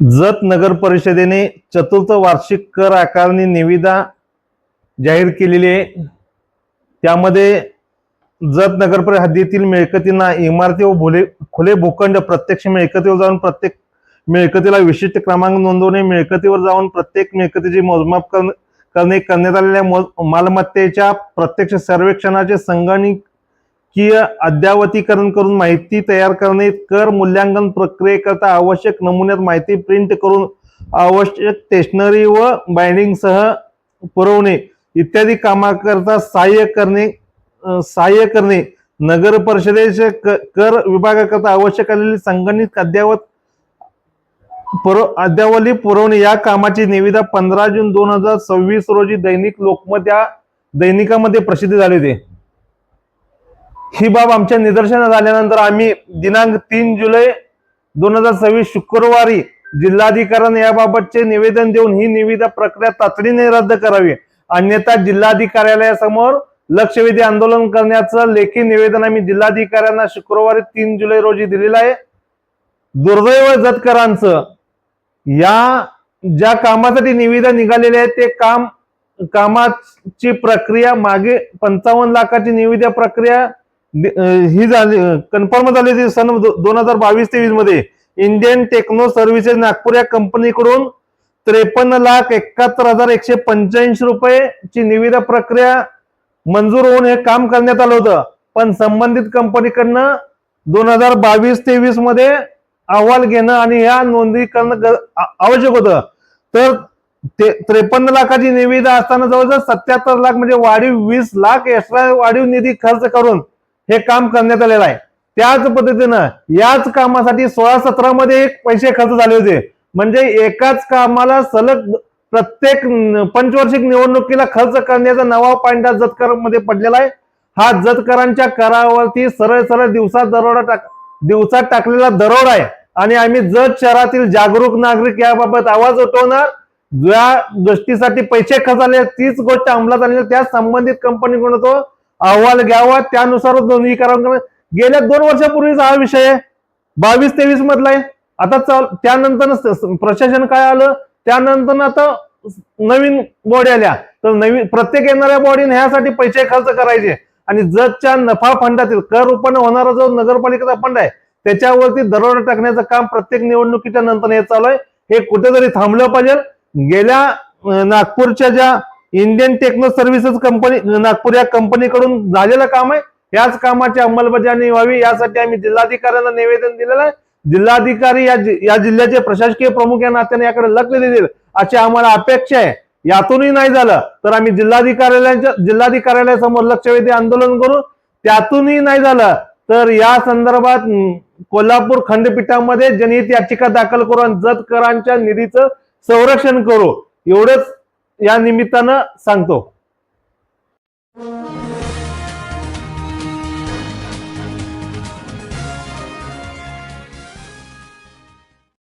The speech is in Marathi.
जत नगर परिषदेने चतुर्थ वार्षिक कर आकारणी निविदा जाहीर केलेली आहे। त्यामध्ये जत नगर परिषद हद्दीतील मिळकतींना इमारती व खुले भूखंड प्रत्यक्ष मिळकतीवर जाऊन प्रत्येक मिळकतीला विशिष्ट क्रमांक नोंदवणे, मिळकतीवर जाऊन प्रत्येक मिळकतीचे मोजमाप करणे, करण्यात आलेल्या मालमत्तेच्या प्रत्यक्ष सर्वेक्षणाचे संगणकीय अद्ययावतीकरण करून माहिती तयार करणे, कर मूल्यांकन प्रक्रियेकरता आवश्यक नमुन्यात माहिती प्रिंट करून आवश्यक स्टेशनरी व बाइंडिंगसह पुरवणे इत्यादी कामाकरता सहाय्य करणे, नगर परिषदेच्या कर विभागाकरता आवश्यक असलेली संगणित अद्यावली पुरवणे या कामाची निविदा 15 जून 2026 रोजी दैनिक लोकमत या दैनिकामध्ये प्रसिद्ध झाली होती। ही बाब आमच्या निदर्शनास आल्यानंतर आम्ही दिनांक 3 जुलै 2026 शुक्रवारी जिल्हाधिकाऱ्यांना याबाबतचे निवेदन देऊन ही निविदा प्रक्रिया तातडीने रद्द करावी, अन्यथा जिल्हाधिकाऱ्यालयासमोर लक्षवेधी आंदोलन करण्याचं लेखी निवेदन आम्ही जिल्हाधिकाऱ्यांना शुक्रवारी 3 जुलै रोजी दिलेलं आहे। दुर्दैव जतकरांचं या ज्या कामासाठी निविदा निघालेले आहे ते कामाची प्रक्रिया मागे 55 लाखाची निविदा प्रक्रिया ही झाली, कन्फर्म झाली होती सन 2022-23 मध्ये। इंडियन टेक्नो सर्व्हिसेस नागपूर या कंपनीकडून 53,71,185 रुपये निविदा प्रक्रिया मंजूर होऊन हे काम करण्यात आलं होतं, पण संबंधित कंपनीकडनं 2022-23 मध्ये अहवाल घेणं आणि या नोंदणी करणं आवश्यक होतं। तर 53 लाखाची निविदा असताना जवळजवळ 77 लाख म्हणजे वाढीव 20 लाख एक्स्ट्रा वाढीव निधी खर्च करून हे काम करण्यात आलेलं आहे। त्याच पद्धतीनं याच कामासाठी 16-17 मध्ये पैसे खर्च झाले होते, म्हणजे एकाच कामाला सलग प्रत्येक पंचवार्षिक निवडणुकीला खर्च करण्याचा नवा पांडा जतकर मध्ये पडलेला आहे। हा जतकरांच्या करावरती सरळ दिवसात टाकलेला दरोडा आहे आणि आम्ही जत शहरातील जागरूक नागरिक याबाबत आवाज उठवणार। ज्या गोष्टीसाठी पैसे खर्च झाले तीच गोष्ट अंमलात आली, त्या संबंधित कंपनीकडून तो अहवाल घ्यावा, त्यानुसार नोंदणी करावी। गेल्या 2 वर्षापूर्वीचा हा विषय 22-23 मधला आहे। आता त्यानंतर प्रशासन काय आलं, त्यानंतर आता नवीन बॉडी आल्या, तर नवीन प्रत्येक येणाऱ्या बॉडीने ह्यासाठी पैसे खर्च करायचे आणि जतच्या नफा फंडातील कर उत्पन्न होणारा जो नगरपालिकेचा फंड आहे त्याच्यावरती दरोडा टाकण्याचं काम प्रत्येक निवडणुकीच्या नंतर हे चालू आहे। हे कुठेतरी थांबलं पाहिजे। गेल्या नागपूरच्या ज्या Indian techno services company Nagpur या कंपनीकडून झालेलं काम आहे, याच कामाची अंमलबजावणी व्हावी यासाठी आम्ही जिल्हाधिकाऱ्यांना निवेदन दिलेलं आहे। जिल्हाधिकारी या जिल्ह्याचे प्रशासकीय प्रमुख या नात्याने याकडे लक्ष देतील अशी आम्हाला अपेक्षा आहे। यातूनही नाही झालं तर आम्ही जिल्हाधिकाऱ्यालयासमोर लक्षवेधी आंदोलन करू। त्यातूनही नाही झालं तर या संदर्भात कोल्हापूर खंडपीठामध्ये जनहित याचिका दाखल करून जतकरांच्या निधीचं संरक्षण करू, एवढंच या निमित्तानं सांगतो।